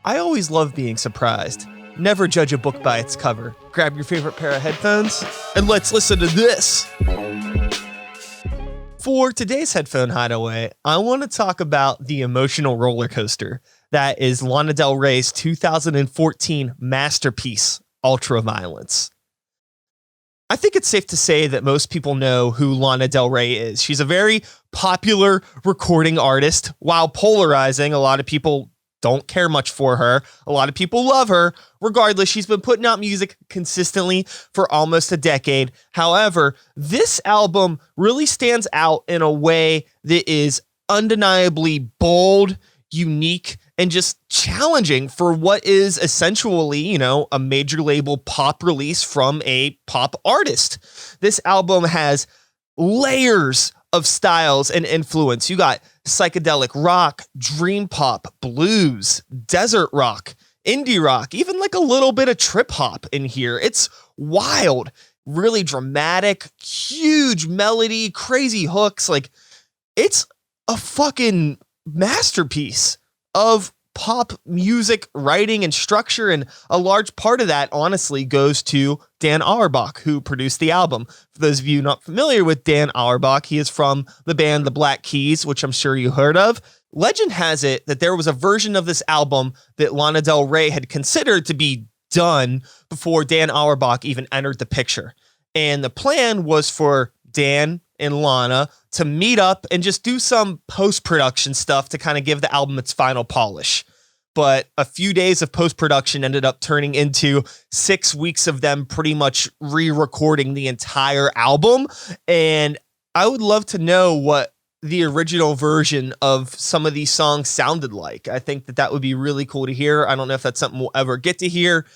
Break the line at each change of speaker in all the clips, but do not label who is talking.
I always love being surprised. Never judge a book by its cover. Grab your favorite pair of headphones, and let's listen to this. For today's Headphone Hideaway, I want to talk about the emotional roller coaster that is Lana Del Rey's 2014 masterpiece, Ultraviolence. I think it's safe to say that most people know who Lana Del Rey is. She's a very popular recording artist. While polarizing, a lot of people don't care much for her. A lot of people love her. Regardless, she's been putting out music consistently for almost a decade. However, this album really stands out in a way that is undeniably bold, unique, and just challenging for what is essentially, a major label pop release from a pop artist. This album has layers of styles and influence. You got psychedelic rock, dream pop, blues, desert rock, indie rock, even like a little bit of trip hop in here. It's wild, really dramatic, huge melody, crazy hooks. Like, it's a fucking masterpiece of pop music writing and structure, and a large part of that honestly goes to Dan Auerbach, who produced the album. For those of you not familiar with Dan Auerbach, he is from the band The Black Keys, which I'm sure you heard of. Legend has it that there was a version of this album that Lana Del Rey had considered to be done before Dan Auerbach even entered the picture. And the plan was for Dan and Lana to meet up and just do some post-production stuff to kind of give the album its final polish. But a few days of post-production ended up turning into 6 weeks of them pretty much re-recording the entire album. And I would love to know what the original version of some of these songs sounded like. I think that would be really cool to hear. I don't know if that's something we'll ever get to hear.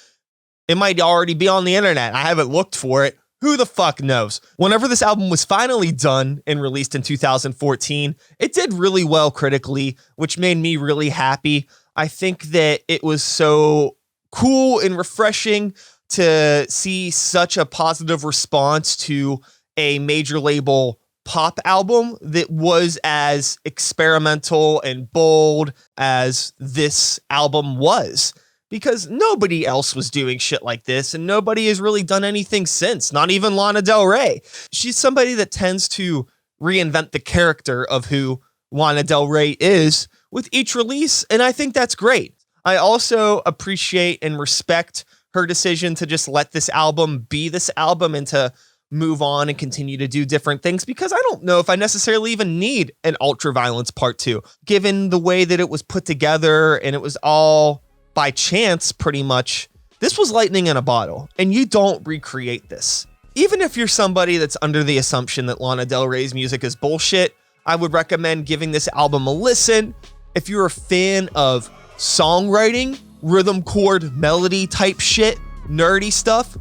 It might already be on the internet. I haven't looked for it. Who the fuck knows? Whenever this album was finally done and released in 2014, it did really well critically, which made me really happy. I think that it was so cool and refreshing to see such a positive response to a major label pop album that was as experimental and bold as this album was. Because nobody else was doing shit like this, and nobody has really done anything since, not even Lana Del Rey. She's somebody that tends to reinvent the character of who Lana Del Rey is with each release, and I think that's great. I also appreciate and respect her decision to just let this album be this album and to move on and continue to do different things, because I don't know if I necessarily even need an Ultraviolence Part 2, given the way that it was put together and it was all by chance, pretty much. This was lightning in a bottle, and you don't recreate this. Even if you're somebody that's under the assumption that Lana Del Rey's music is bullshit, I would recommend giving this album a listen. If you're a fan of songwriting, rhythm chord, melody type shit, nerdy stuff,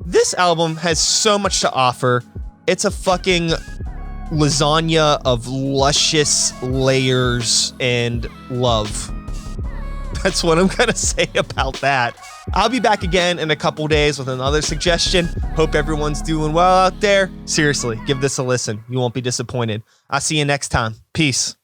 this album has so much to offer. It's a fucking lasagna of luscious layers and love. That's what I'm going to say about that. I'll be back again in a couple days with another suggestion. Hope everyone's doing well out there. Seriously, give this a listen. You won't be disappointed. I'll see you next time. Peace.